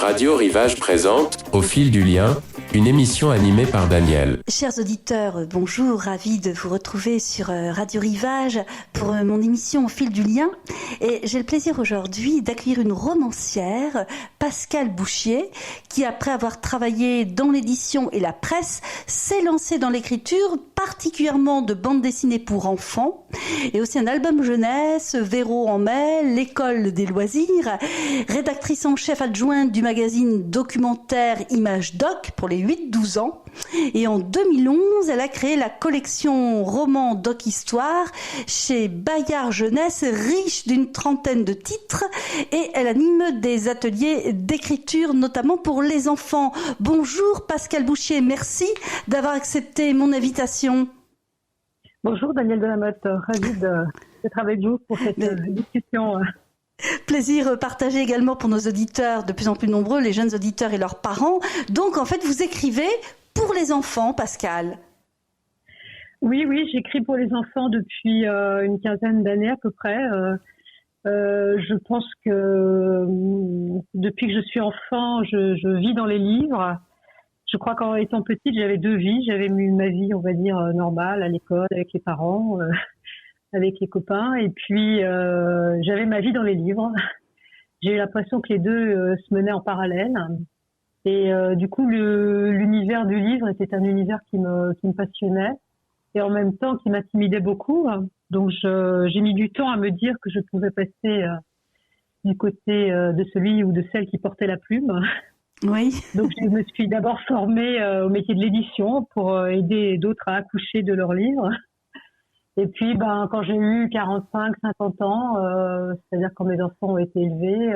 Radio Rivage présente Au fil du lien, une émission animée par Daniel. Chers auditeurs, bonjour, ravi de vous retrouver sur Radio Rivage pour mon émission Au fil du lien. Et j'ai le plaisir aujourd'hui d'accueillir une romancière, Pascale Bouchier, qui après avoir travaillé dans l'édition et la presse, s'est lancée dans l'écriture, particulièrement de bandes dessinées pour enfants, et aussi un album jeunesse, Véro en mai, l'école des loisirs, rédactrice en chef adjointe du magazine documentaire Image Doc pour les 8-12 ans. Et en 2011, elle a créé la collection Roman Doc Histoire chez Bayard Jeunesse, riche d'une trentaine de titres, et elle anime des ateliers d'écriture, notamment pour les enfants. Bonjour Pascale Bouchier, merci d'avoir accepté mon invitation. Bonjour Daniel Delamotte, ravi d'être avec vous pour cette discussion. Plaisir partagé également pour nos auditeurs, de plus en plus nombreux, les jeunes auditeurs et leurs parents. Donc en fait, vous écrivez pour les enfants, Pascale. Oui, j'écris pour les enfants depuis une quinzaine d'années à peu près. Je pense que depuis que je suis enfant, je vis dans les livres. Je crois qu'en étant petite, j'avais deux vies. J'avais eu ma vie, on va dire, normale, à l'école, avec les parents, avec les copains. Et puis, j'avais ma vie dans les livres. J'ai eu l'impression que les deux se menaient en parallèle. Et du coup, l'univers du livre était un univers qui me passionnait et en même temps qui m'intimidait beaucoup. Donc, j'ai mis du temps à me dire que je pouvais passer du côté de celui ou de celle qui portait la plume. Oui. Donc, je me suis d'abord formée au métier de l'édition pour aider d'autres à accoucher de leurs livres. Et puis, quand j'ai eu 45, 50 ans, c'est-à-dire quand mes enfants ont été élevés,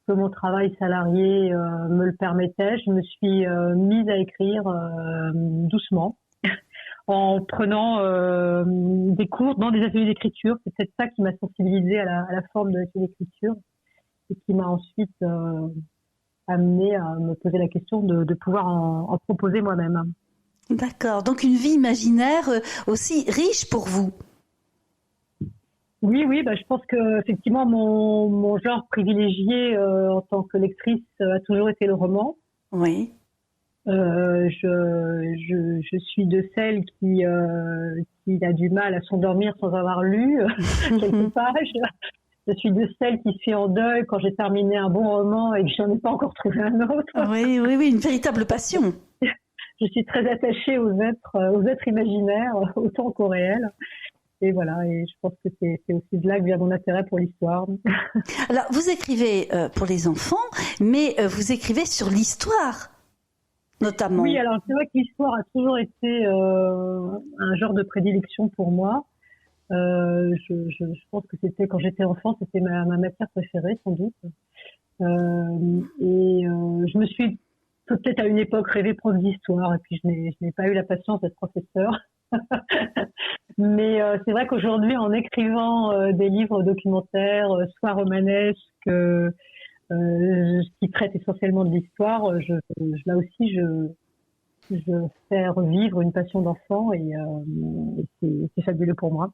que mon travail salarié me le permettait, je me suis mise à écrire doucement, en prenant des cours dans des ateliers d'écriture. C'est peut-être ça qui m'a sensibilisée à la forme de l'atelier d'écriture et qui m'a ensuite amenée à me poser la question de pouvoir en proposer moi-même. D'accord, donc une vie imaginaire aussi riche pour vous. Oui, je pense que effectivement mon genre privilégié en tant que lectrice a toujours été le roman. Oui. Je suis de celle qui a du mal à s'endormir sans avoir lu quelques pages. Je suis de celle qui suis en deuil quand j'ai terminé un bon roman et que j'en ai pas encore trouvé un autre. Oui, une véritable passion. Je suis très attachée aux êtres imaginaires autant qu'aux réels. Et voilà, et je pense que c'est aussi de là que vient mon intérêt pour l'histoire. Alors, vous écrivez pour les enfants, mais vous écrivez sur l'histoire, notamment. Oui, alors c'est vrai que l'histoire a toujours été un genre de prédilection pour moi. Je pense que c'était quand j'étais enfant, c'était ma matière préférée, sans doute. Je me suis peut-être à une époque rêvé prof d'histoire, et puis je n'ai pas eu la patience d'être professeur. Mais c'est vrai qu'aujourd'hui, en écrivant des livres documentaires, soit romanesques, qui traitent essentiellement de l'histoire, là aussi, je fais revivre une passion d'enfant et c'est fabuleux pour moi.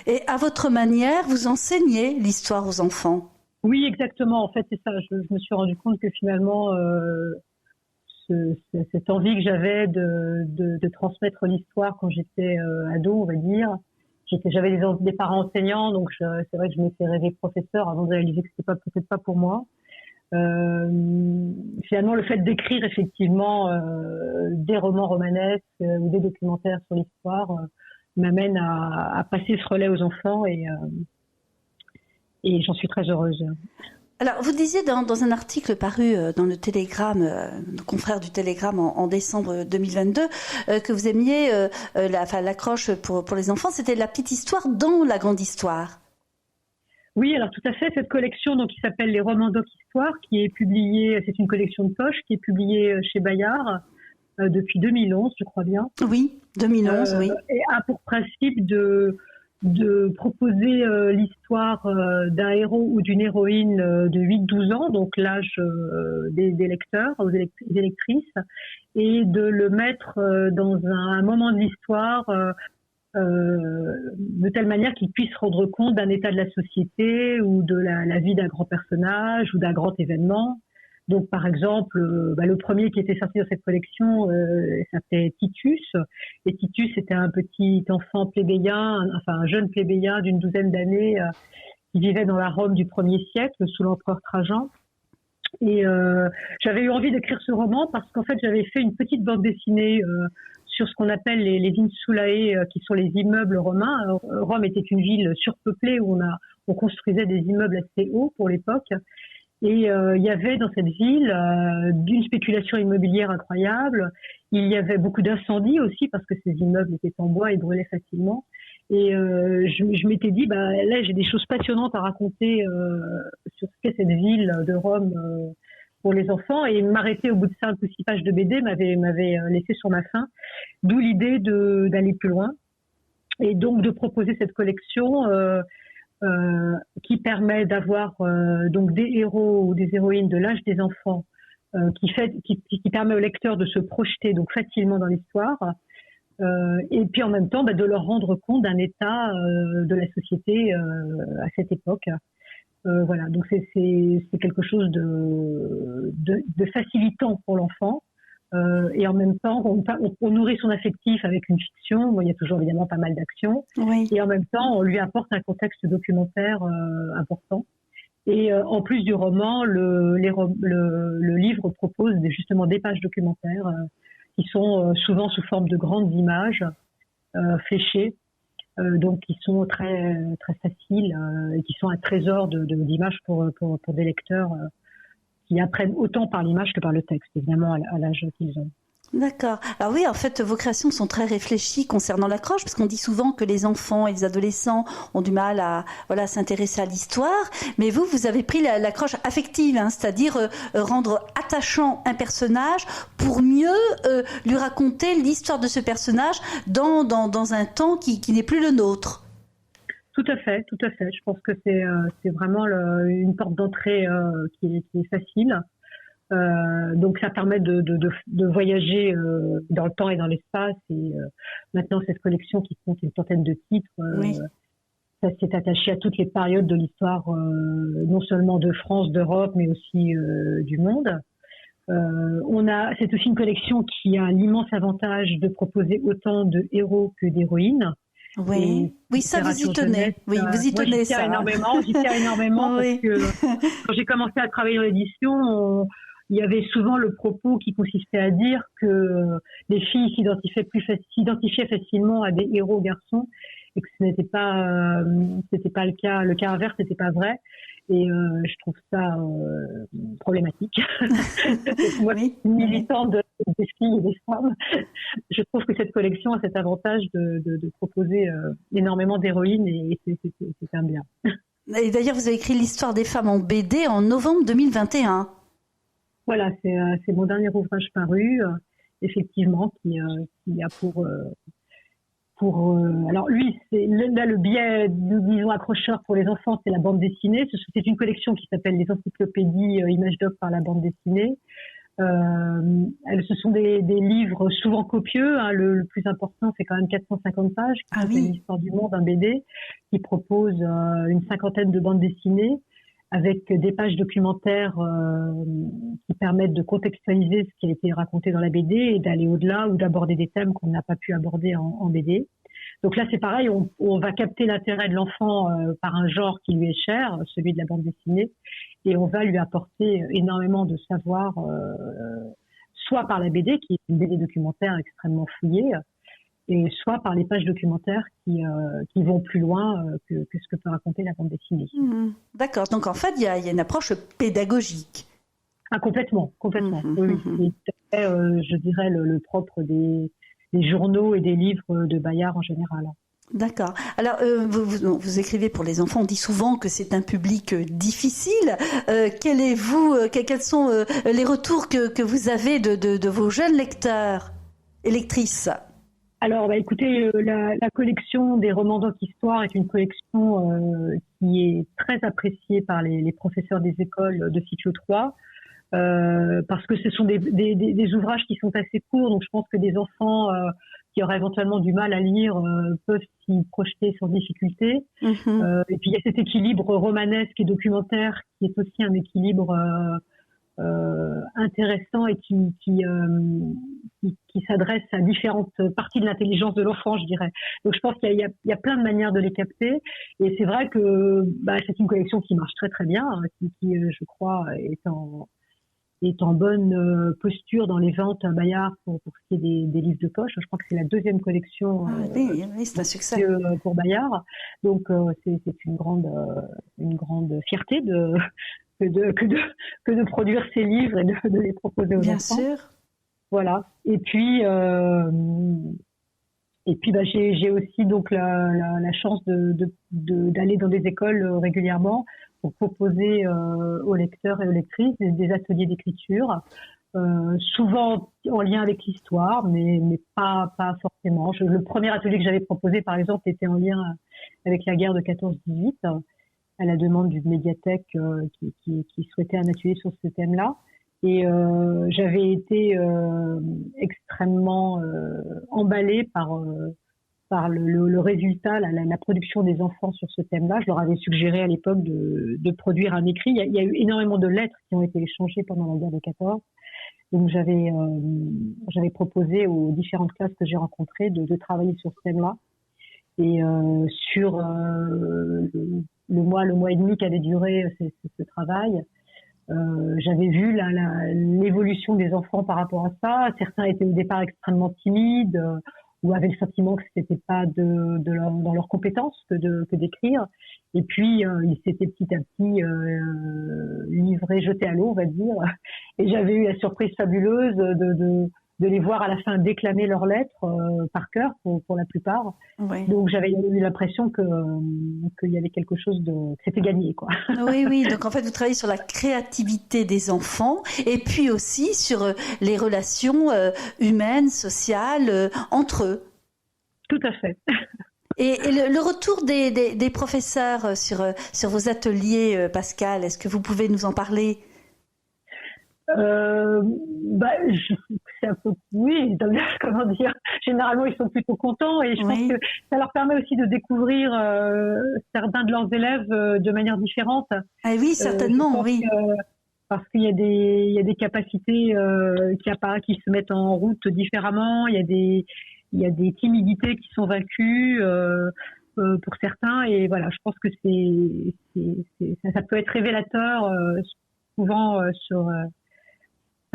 Et à votre manière, vous enseignez l'histoire aux enfants? Oui, exactement. En fait, c'est ça. Je me suis rendu compte que finalement, cette envie que j'avais de transmettre l'histoire quand j'étais ado, on va dire. J'avais des parents enseignants, donc c'est vrai que je m'étais rêvé professeur avant de réaliser que c'était peut-être pas pour moi. Finalement, le fait d'écrire effectivement des romans romanesques ou des documentaires sur l'histoire m'amène à passer ce relais aux enfants et j'en suis très heureuse. Alors, vous disiez dans un article paru dans le Télégramme, le confrère du Télégramme en décembre 2022, que vous aimiez l'accroche pour les enfants, c'était la petite histoire dans la grande histoire. Oui, alors tout à fait. Cette collection donc qui s'appelle les Romans Doc Histoire, qui est publiée, c'est une collection de poche qui est publiée chez Bayard depuis 2011, je crois bien. Oui, 2011, oui. Et a pour principe de proposer l'histoire d'un héros ou d'une héroïne de 8-12 ans, donc l'âge des lecteurs ou des lectrices, et de le mettre dans un moment de l'histoire de telle manière qu'il puisse rendre compte d'un état de la société ou de la vie d'un grand personnage ou d'un grand événement. Donc, par exemple, le premier qui était sorti dans cette collection s'appelait Titus. Et Titus était un petit enfant plébéien, un jeune plébéien d'une douzaine d'années qui vivait dans la Rome du 1er siècle sous l'empereur Trajan. Et j'avais eu envie d'écrire ce roman parce qu'en fait, j'avais fait une petite bande dessinée sur ce qu'on appelle les insulae, qui sont les immeubles romains. Rome était une ville surpeuplée où on construisait des immeubles assez hauts pour l'époque. Et il y avait dans cette ville d'une spéculation immobilière incroyable. Il y avait beaucoup d'incendies aussi parce que ces immeubles étaient en bois et brûlaient facilement. Et je m'étais dit, là j'ai des choses passionnantes à raconter sur ce qu'est cette ville de Rome pour les enfants. Et m'arrêter au bout de 5 ou 6 pages de BD m'avait laissé sur ma faim. D'où l'idée d'aller plus loin et donc de proposer cette collection qui permet d'avoir donc des héros ou des héroïnes de l'âge des enfants, qui permet au lecteur de se projeter donc facilement dans l'histoire, et puis en même temps de leur rendre compte d'un état de la société à cette époque. Voilà, donc c'est quelque chose de facilitant pour l'enfant. Et en même temps, on nourrit son affectif avec une fiction. Bon, il y a toujours évidemment pas mal d'action. Oui. Et en même temps, on lui apporte un contexte documentaire important. Et en plus du roman, le livre propose justement des pages documentaires qui sont souvent sous forme de grandes images fléchées, donc qui sont très très faciles et qui sont un trésor d'images pour des lecteurs qui apprennent autant par l'image que par le texte, évidemment, à l'âge qu'ils ont. D'accord. Alors oui, en fait, vos créations sont très réfléchies concernant l'accroche, parce qu'on dit souvent que les enfants et les adolescents ont du mal à s'intéresser à l'histoire, mais vous avez pris l'accroche affective, c'est-à-dire rendre attachant un personnage pour mieux lui raconter l'histoire de ce personnage dans un temps qui n'est plus le nôtre. Tout à fait, tout à fait. Je pense que c'est vraiment une porte d'entrée qui est facile. Donc ça permet de voyager dans le temps et dans l'espace. Et maintenant, cette collection qui compte une centaine de titres, oui. Ça s'est attaché à toutes les périodes de l'histoire, non seulement de France, d'Europe, mais aussi du monde. C'est aussi une collection qui a l'immense avantage de proposer autant de héros que d'héroïnes. Oui, ça vous y tenez. Oui, vous y tenez, ça. J'y tiens énormément oui. Parce que quand j'ai commencé à travailler dans l'édition, il y avait souvent le propos qui consistait à dire que les filles s'identifiaient facilement à des héros garçons et que c'était pas le cas. Le cas inverse n'était pas vrai. Et je trouve ça problématique. Moi, oui. militant des filles et des femmes, je trouve que cette collection a cet avantage de proposer énormément d'héroïnes et c'est un bien. Et d'ailleurs, vous avez écrit l'histoire des femmes en BD en novembre 2021. Voilà, c'est mon dernier ouvrage paru, effectivement, qui a alors lui, le biais, disons, accrocheur pour les enfants, c'est la bande dessinée. C'est une collection qui s'appelle les encyclopédies Image Doc par la bande dessinée. Ce sont des livres souvent copieux. Le plus important, c'est quand même 450 pages. Ah oui. C'est l'histoire du monde, un BD, qui propose une cinquantaine de bandes dessinées avec des pages documentaires qui permettent de contextualiser ce qui a été raconté dans la BD et d'aller au-delà ou d'aborder des thèmes qu'on n'a pas pu aborder en BD. Donc là, c'est pareil, on va capter l'intérêt de l'enfant par un genre qui lui est cher, celui de la bande dessinée, et on va lui apporter énormément de savoir, soit par la BD, qui est une BD documentaire extrêmement fouillée, et soit par les pages documentaires qui vont plus loin que ce que peut raconter la bande dessinée. D'accord, donc en fait, il y a une approche pédagogique. Ah, complètement. Oui. C'est tout à fait, je dirais, le propre des journaux et des livres de Bayard en général. D'accord. Alors, vous écrivez pour les enfants, on dit souvent que c'est un public difficile. Quels sont les retours que vous avez de vos jeunes lecteurs et lectrices ? Alors, écoutez, la collection des romans d'histoire est une collection qui est très appréciée par les professeurs des écoles de cycle 3, parce que ce sont des ouvrages qui sont assez courts, donc je pense que des enfants qui auraient éventuellement du mal à lire peuvent s'y projeter sans difficulté. Et puis il y a cet équilibre romanesque et documentaire qui est aussi un équilibre intéressant et qui s'adresse à différentes parties de l'intelligence de l'enfant, je dirais. Donc je pense qu'il y a plein de manières de les capter, et c'est vrai que c'est une collection qui marche très très bien, qui je crois est en bonne posture dans les ventes à Bayard pour ce qui est des livres de poche. Je crois que c'est la deuxième collection oui, c'est un succès pour Bayard. Donc c'est une grande fierté que de produire ces livres et de les proposer aux bien enfants. sûr. Voilà. Et puis j'ai aussi donc la chance d'aller dans des écoles régulièrement pour proposer aux lecteurs et aux lectrices des ateliers d'écriture, souvent en lien avec l'histoire, mais pas forcément. Le premier atelier que j'avais proposé, par exemple, était en lien avec la guerre de 14-18, à la demande d'une médiathèque qui souhaitait un atelier sur ce thème-là. Et j'avais été extrêmement emballée par le résultat, la production des enfants sur ce thème-là. Je leur avais suggéré à l'époque de produire un écrit. Il y a eu énormément de lettres qui ont été échangées pendant la guerre de 14. Donc j'avais proposé aux différentes classes que j'ai rencontrées de travailler sur ce thème-là. Et sur le mois et demi qu'avait duré ce travail, j'avais vu l'évolution des enfants par rapport à ça. Certains étaient au départ extrêmement timides, ou avaient le sentiment que c'était pas dans leurs compétences que d'écrire. Et puis ils s'étaient petit à petit livrés, jetés à l'eau, on va dire. Et j'avais eu la surprise fabuleuse de les voir à la fin déclamer leurs lettres par cœur pour la plupart. Oui. Donc j'avais eu l'impression qu'il y avait quelque chose que c'était gagné, quoi. Oui. Donc en fait, vous travaillez sur la créativité des enfants et puis aussi sur les relations humaines, sociales entre eux. Tout à fait. Et le retour des professeurs sur vos ateliers, Pascal, est-ce que vous pouvez nous en parler? C'est un peu, oui, comment dire, généralement ils sont plutôt contents, et je pense que ça leur permet aussi de découvrir certains de leurs élèves de manière différente. Ah oui, certainement, oui. Parce qu'il y a des capacités qui se mettent en route différemment. Il y a des timidités qui sont vaincues pour certains, et voilà, je pense que ça peut être révélateur souvent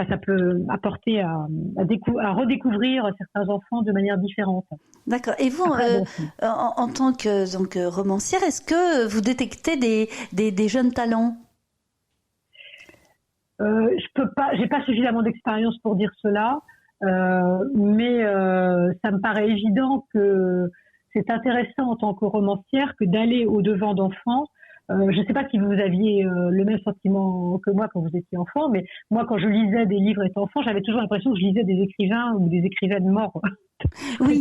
ça peut apporter à redécouvrir certains enfants de manière différente. D'accord. Et vous, en tant que romancière, est-ce que vous détectez des jeunes talents? Je peux pas, j'ai pas suffisamment d'expérience pour dire cela, mais ça me paraît évident que c'est intéressant en tant que romancière que d'aller au-devant d'enfants. Je ne sais pas si vous aviez le même sentiment que moi quand vous étiez enfant, mais moi, quand je lisais des livres étant enfant, j'avais toujours l'impression que je lisais des écrivains ou des écrivaines morts. Oui.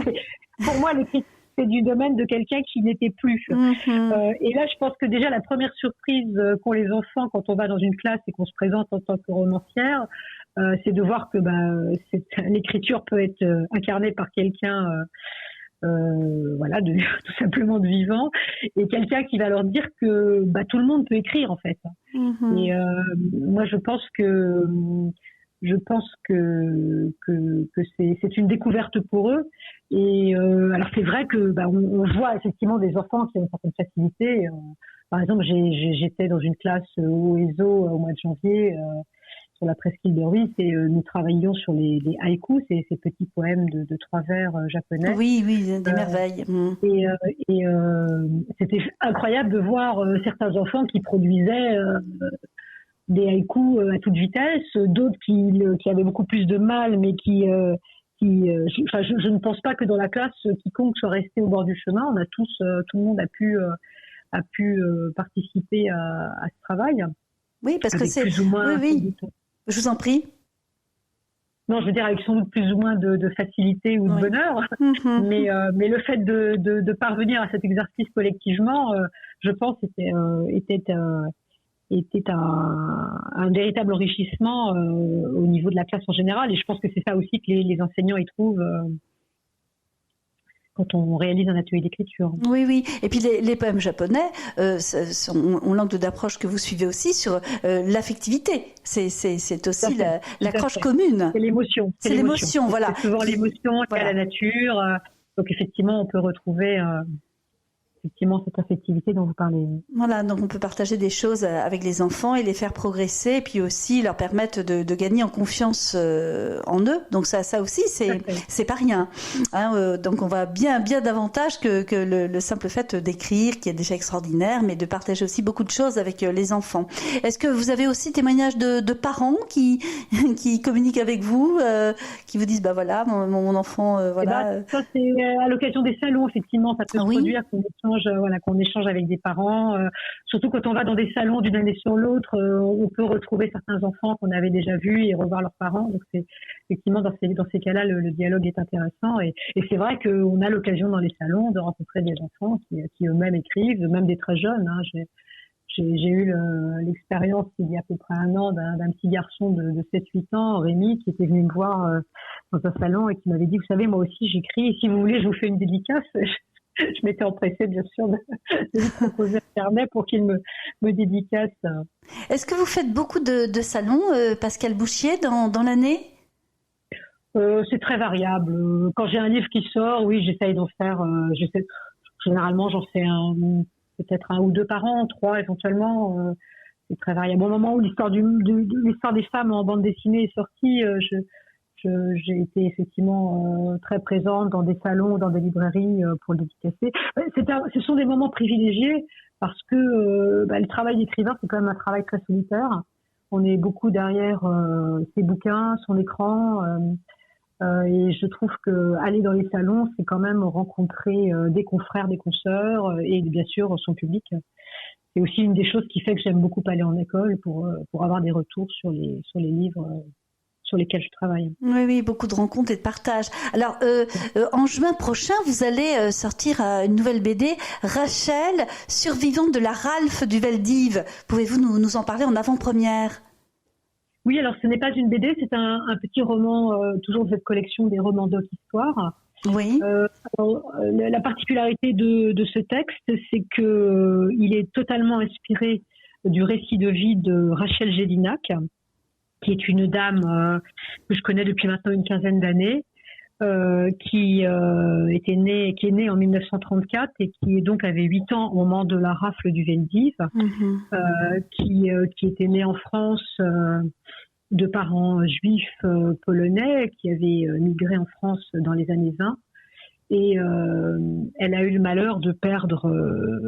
Pour moi, l'écriture, c'est du domaine de quelqu'un qui n'était plus. Mm-hmm. Et là, je pense que déjà, la première surprise qu'ont les enfants quand on va dans une classe et qu'on se présente en tant que romancière, c'est de voir que l'écriture peut être incarnée par quelqu'un... tout simplement de vivant, et quelqu'un qui va leur dire que tout le monde peut écrire en fait. Mm-hmm. Et moi je pense que c'est une découverte pour eux. Et alors c'est vrai que on voit effectivement des enfants qui ont une certaine facilité. Par exemple, j'étais dans une classe au ESO au mois de janvier sur la presqu'île de Ruisse, et nous travaillions sur les haïkus, ces petits poèmes de 3 vers japonais. Oui, des merveilles. Et c'était incroyable de voir certains enfants qui produisaient des haïkus à toute vitesse, d'autres qui avaient beaucoup plus de mal, mais je ne pense pas que dans la classe, quiconque soit resté au bord du chemin. Tout le monde a pu participer à ce travail. Oui, parce que c'est plus ou moins. Oui. Je vous en prie. Non, je veux dire avec sans doute plus ou moins de facilité ou de bonheur, mm-hmm. mais le fait de parvenir à cet exercice collectivement, je pense, était un véritable enrichissement au niveau de la classe en général, et je pense que c'est ça aussi que les enseignants y trouvent quand on réalise un atelier d'écriture. Oui, oui. Et puis les poèmes japonais ont l'angle d'approche que vous suivez aussi sur l'affectivité. C'est aussi l'accroche commune. C'est l'émotion. C'est l'émotion, voilà. C'est souvent l'émotion qui est à la nature. Donc effectivement, on peut retrouver effectivement cette affectivité dont vous parlez. Voilà, donc on peut partager des choses avec les enfants et les faire progresser, et puis aussi leur permettre de gagner en confiance en eux. Donc ça aussi, c'est pas rien. Hein, donc on va bien davantage que le simple fait d'écrire, qui est déjà extraordinaire, mais de partager aussi beaucoup de choses avec les enfants. Est-ce que vous avez aussi témoignages de parents qui communiquent avec vous, qui vous disent, bah voilà, mon enfant, voilà. Ça c'est à l'occasion des salons, effectivement, ça peut se produire qu'on échange avec des parents. Surtout quand on va dans des salons d'une année sur l'autre, on peut retrouver certains enfants qu'on avait déjà vus et revoir leurs parents. Donc c'est effectivement dans ces cas-là, le dialogue est intéressant. Et c'est vrai qu'on a l'occasion dans les salons de rencontrer des enfants qui eux-mêmes écrivent, même des très jeunes. Hein. J'ai eu l'expérience il y a à peu près un an d'un petit garçon de 7-8 ans, Rémi, qui était venu me voir dans un salon et qui m'avait dit, vous savez, moi aussi j'écris, et si vous voulez, je vous fais une dédicace. Je m'étais empressée, bien sûr, de lui proposer un carnet pour qu'il me dédicace. Est-ce que vous faites beaucoup de salons, Pascale Bouchier, dans l'année ? C'est très variable. Quand j'ai un livre qui sort, oui, j'essaye d'en faire. Généralement, j'en fais peut-être 1 ou 2 par an, 3 éventuellement. C'est très variable. Au moment où l'histoire des femmes en bande dessinée est sortie, j'ai été effectivement très présente dans des salons, dans des librairies pour le dédicacer. Ce sont des moments privilégiés parce que le travail d'écrivain, c'est quand même un travail très solitaire. On est beaucoup derrière ses bouquins, son écran, et je trouve que aller dans les salons, c'est quand même rencontrer des confrères, des consoeurs et bien sûr son public. C'est aussi une des choses qui fait que j'aime beaucoup aller en école pour avoir des retours sur les livres sur lesquels je travaille. Oui, beaucoup de rencontres et de partage. Alors, en juin prochain, vous allez sortir une nouvelle BD, Rachel, survivante de la Ralph du Veldiv. Pouvez-vous nous en parler en avant-première ? Oui, alors ce n'est pas une BD, c'est un petit roman, toujours de cette collection des romans Doc Histoire. Oui. La particularité de ce texte, c'est que il est totalement inspiré du récit de vie de Rachel Gédinac, qui est une dame que je connais depuis maintenant une quinzaine d'années, qui est née en 1934 et qui donc avait 8 ans au moment de la rafle du Veldiv, qui était née en France de parents juifs polonais qui avaient migré en France dans les années 20. Et elle a eu le malheur de perdre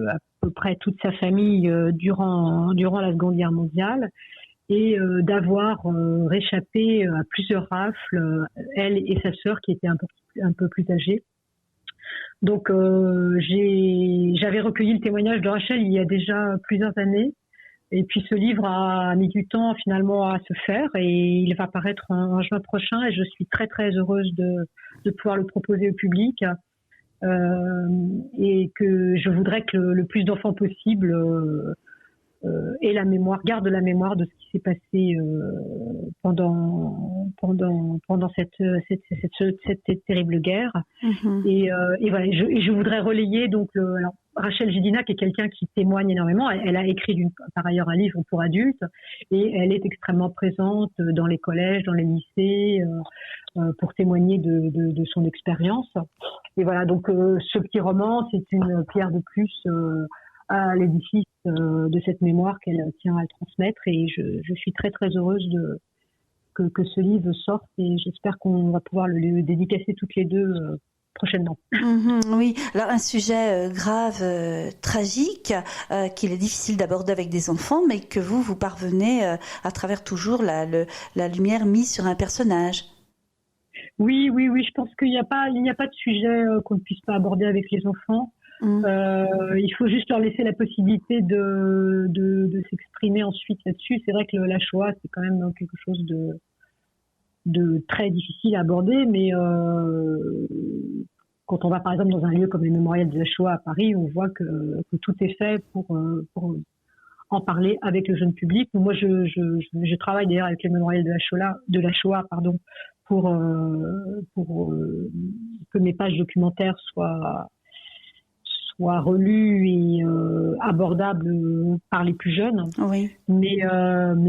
à peu près toute sa famille durant la Seconde Guerre mondiale, et d'avoir réchappé à plusieurs rafles, elle et sa sœur qui était un peu plus âgée. Donc j'avais recueilli le témoignage de Rachel il y a déjà plusieurs années, et puis ce livre a mis du temps finalement à se faire, et il va paraître en juin prochain, et je suis très très heureuse de pouvoir le proposer au public, et que je voudrais que le plus d'enfants possible garde la mémoire de ce qui s'est passé pendant cette terrible guerre. Et voilà, je voudrais relayer donc alors Rachel Gédinac est quelqu'un qui témoigne énormément. Elle a écrit par ailleurs un livre pour adultes, et elle est extrêmement présente dans les collèges, dans les lycées, pour témoigner de son expérience. Et voilà, donc ce petit roman, c'est une pierre de plus à l'édifice de cette mémoire qu'elle tient à transmettre, et je suis très très heureuse que ce livre sorte, et j'espère qu'on va pouvoir le dédicacer toutes les deux prochainement. Oui, alors un sujet grave, tragique, qu'il est difficile d'aborder avec des enfants, mais que vous parvenez à travers toujours la lumière mise sur un personnage. Oui, je pense qu'il n'y a pas de sujet qu'on ne puisse pas aborder avec les enfants. Il faut juste leur laisser la possibilité de s'exprimer ensuite là-dessus. C'est vrai que la Shoah, c'est quand même quelque chose de très difficile à aborder, mais quand on va par exemple dans un lieu comme le mémorial de la Shoah à Paris, on voit que tout est fait pour en parler avec le jeune public. Moi, je travaille d'ailleurs avec le mémorial de la Shoah, que mes pages documentaires soient relues et abordables par les plus jeunes. Oui. Mais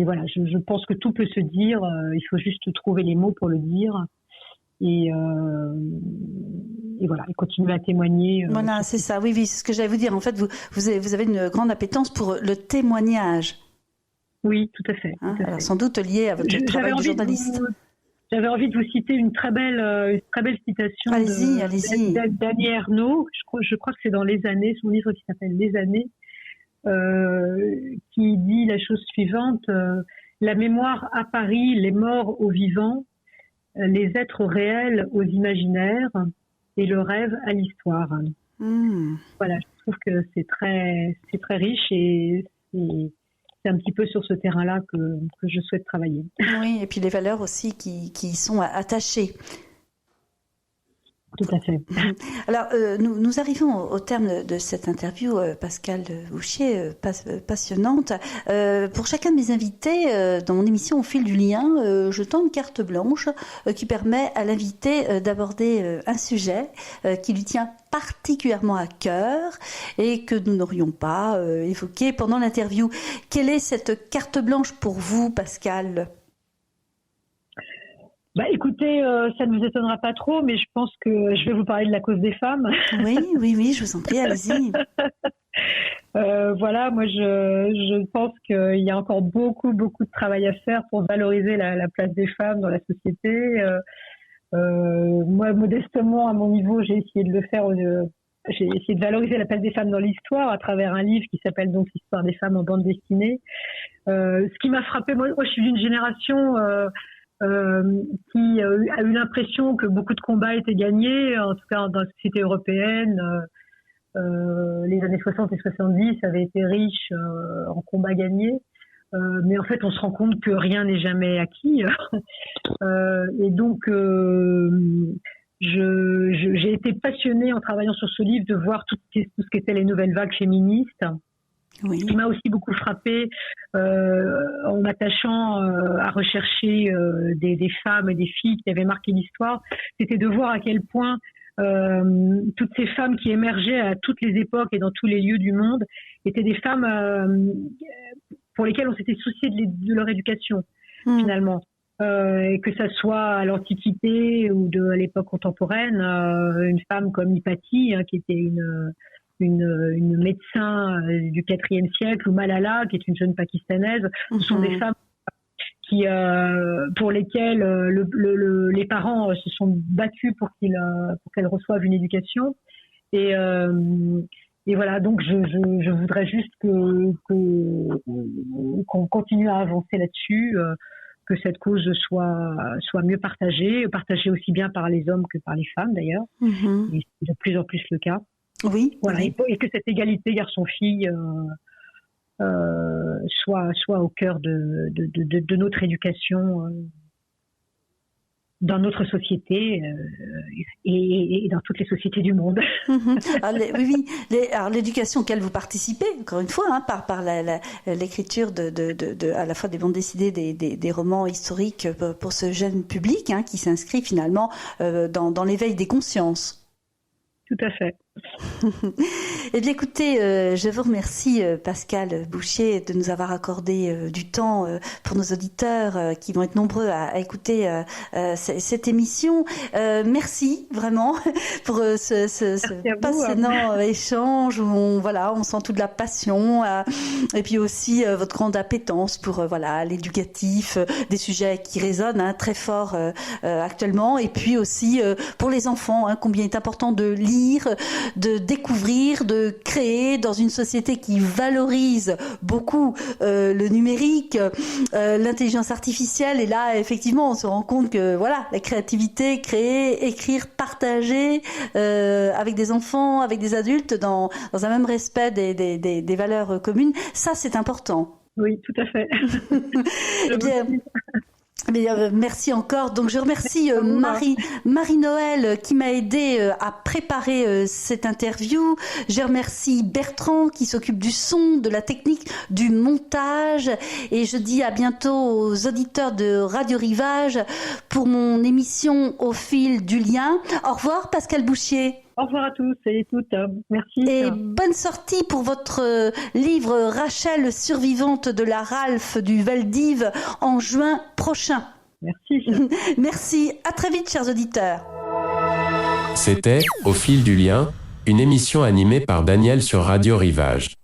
voilà, je pense que tout peut se dire. Il faut juste trouver les mots pour le dire. Et voilà, et continuer à témoigner. Voilà, c'est ça. Oui, c'est ce que j'allais vous dire. En fait, vous avez une grande appétence pour le témoignage. Oui, tout à fait. Hein, alors, sans doute lié à votre travail de journaliste. J'avais envie de vous citer une très belle citation allez-y. d'Annie Ernaux. Je crois que c'est dans Les Années, son livre qui s'appelle Les Années, qui dit la chose suivante: la mémoire apparie les morts aux vivants, les êtres réels aux imaginaires et le rêve à l'histoire. Voilà, je trouve que c'est très riche et c'est un petit peu sur ce terrain-là que je souhaite travailler. Oui, et puis les valeurs aussi qui y sont attachées. Tout à fait. Alors, nous arrivons au terme de cette interview, Pascale Bouchier, passionnante. Pour chacun de mes invités, dans mon émission Au fil du lien, je tends une carte blanche qui permet à l'invité d'aborder un sujet qui lui tient particulièrement à cœur et que nous n'aurions pas évoqué pendant l'interview. Quelle est cette carte blanche pour vous, Pascale ? Écoutez, ça ne vous étonnera pas trop, mais je pense que je vais vous parler de la cause des femmes. Oui, je vous en prie, allez-y. Voilà, moi je pense qu'il y a encore beaucoup de travail à faire pour valoriser la place des femmes dans la société. Moi, modestement, à mon niveau, j'ai essayé de le faire. J'ai essayé de valoriser la place des femmes dans l'histoire à travers un livre qui s'appelle donc L'histoire des femmes en bande dessinée. Ce qui m'a frappé, moi je suis d'une génération qui a eu l'impression que beaucoup de combats étaient gagnés, en tout cas dans la société européenne. Les années 60 et 70 avaient été riches en combats gagnés, mais en fait on se rend compte que rien n'est jamais acquis. Et donc j'ai été passionnée en travaillant sur ce livre de voir tout ce qu'étaient les nouvelles vagues féministes. Oui. Ce qui m'a aussi beaucoup frappée en m'attachant à rechercher des femmes et des filles qui avaient marqué l'histoire, c'était de voir à quel point toutes ces femmes qui émergeaient à toutes les époques et dans tous les lieux du monde étaient des femmes pour lesquelles on s'était soucié de leur éducation, finalement. Et que ça soit à l'Antiquité ou à l'époque contemporaine, une femme comme Hypatie, qui était une médecin du IVe siècle, ou Malala, qui est une jeune pakistanaise. Ce sont des femmes pour lesquelles les parents se sont battus pour qu'elles reçoivent une éducation. Et voilà, donc je voudrais juste qu'on continue à avancer là-dessus, que cette cause soit mieux partagée aussi bien par les hommes que par les femmes d'ailleurs. Et c'est de plus en plus le cas. Oui. Voilà, oui. Et que cette égalité garçon-fille soit au cœur de notre éducation dans notre société et dans toutes les sociétés du monde. Alors, l'éducation auquel vous participez, encore une fois, par l'écriture à la fois des bandes dessinées, des romans historiques pour ce jeune public qui s'inscrit finalement dans l'éveil des consciences. Tout à fait. Eh bien, écoutez, je vous remercie, Pascale Bouchier, de nous avoir accordé du temps pour nos auditeurs qui vont être nombreux à écouter cette émission. Merci vraiment pour ce passionnant échange où on sent toute la passion et puis aussi votre grande appétence pour l'éducatif, des sujets qui résonnent très fort actuellement, et puis aussi pour les enfants, combien il est important de lire, de découvrir, de créer dans une société qui valorise beaucoup le numérique, l'intelligence artificielle. Et là, effectivement, on se rend compte que la créativité, créer, écrire, partager avec des enfants, avec des adultes, dans un même respect des valeurs communes, ça c'est important. Oui, tout à fait. Mais, merci encore. Donc je remercie Marie-Noël qui m'a aidé à préparer cette interview. Je remercie Bertrand qui s'occupe du son, de la technique, du montage. Et je dis à bientôt aux auditeurs de Radio Rivage pour mon émission Au fil du lien. Au revoir Pascal Bouchier. Au revoir à tous et toutes. Merci. Et bonne sortie pour votre livre Rachel, survivante de la Ralph du Val d'Ive en juin prochain. Merci. Merci. À très vite, chers auditeurs. C'était Au fil du lien, une émission animée par Daniel sur Radio Rivage.